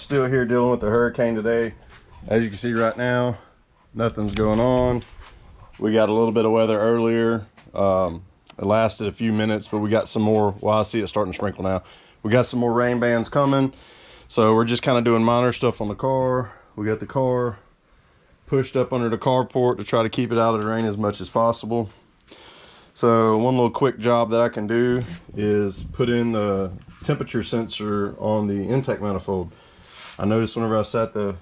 still here dealing with the hurricane today. As you can see right now, nothing's going on. We got a little bit of weather earlier. It lasted a few minutes, but we got some more. Well, I see it starting to sprinkle now. We got some more rain bands coming. So we're just kind of doing minor stuff on the car. We got the car pushed up under the carport to try to keep it out of the rain as much as possible. So one little quick job that I can do is put in the temperature sensor on the intake manifold. I noticed whenever I sat the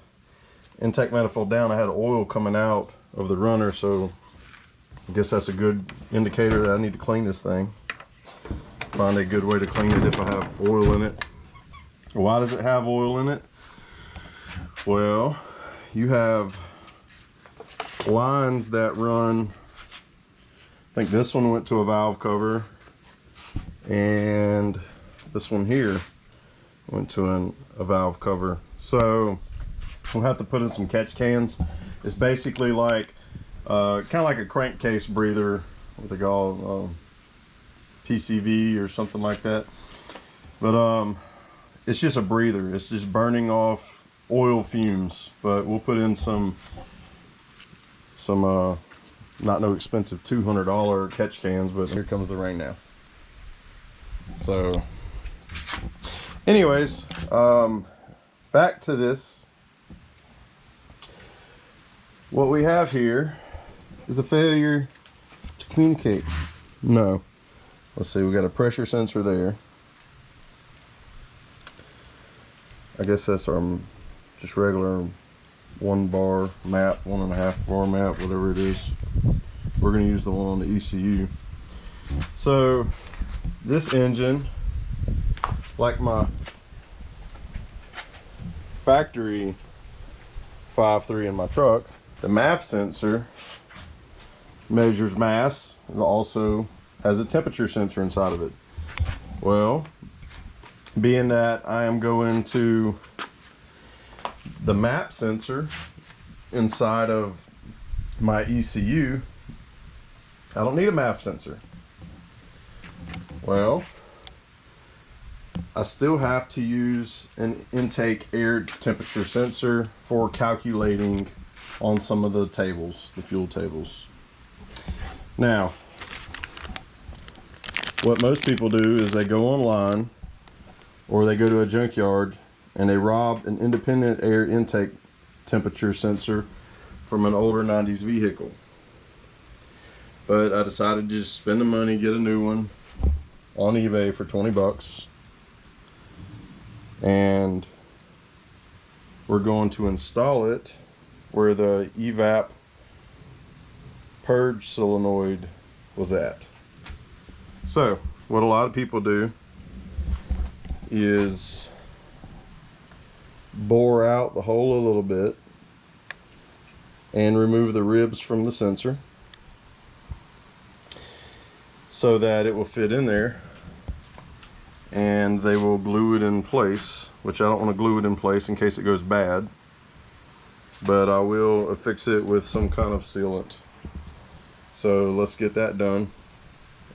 intake manifold down, I had oil coming out of the runner, so I guess that's a good indicator that I need to clean this thing. Find a good way to clean it if I have oil in it. Why does it have oil in it? Well, you have lines that run, I think this one went to a valve cover, and this one here went to a valve cover. So we'll have to put in some catch cans. It's basically like kind of like a crankcase breather, what they call PCV or something like that. But it's just a breather. It's just burning off oil fumes. But we'll put in some not no expensive $200 catch cans, but here comes the rain now. So anyways, back to this. What we have here is a failure to communicate. No. Let's see, we got a pressure sensor there. I guess that's our just regular 1 bar map, 1.5 bar map, whatever it is. We're going to use the one on the ECU. So this engine, like my factory 5.3 in my truck, the MAF sensor measures mass and also has a temperature sensor inside of it. Well, being that I am going to the MAP sensor inside of my ECU, I don't need a MAF sensor. Well, I still have to use an intake air temperature sensor for calculating on some of the tables, the fuel tables. Now, what most people do is they go online or they go to a junkyard and they rob an independent air intake temperature sensor from an older 90s vehicle. But I decided to just spend the money, get a new one on eBay for 20 bucks. And we're going to install it where the evap purge solenoid was at. So what a lot of people do is bore out the hole a little bit and remove the ribs from the sensor so that it will fit in there, and they will glue it in place, which I don't want to glue it in place in case it goes bad, but I will affix it with some kind of sealant. So let's get that done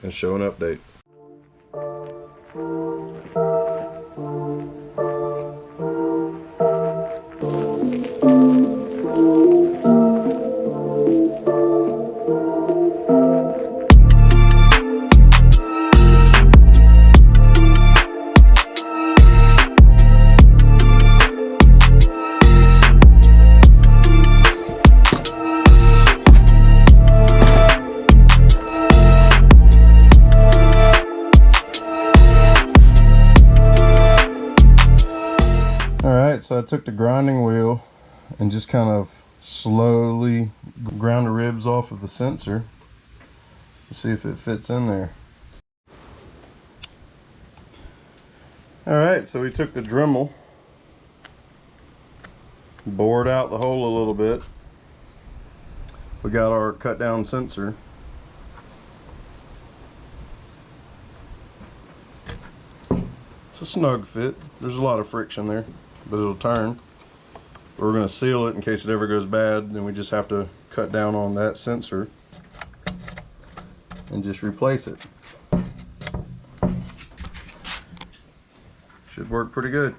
and show an update. So I took the grinding wheel and just kind of slowly ground the ribs off of the sensor to see if it fits in there. Alright, so we took the Dremel, bored out the hole a little bit. We got our cut down sensor. It's a snug fit. There's a lot of friction there, but it'll turn. We're going to seal it in case it ever goes bad. Then we just have to cut down on that sensor and just replace it. Should work pretty good.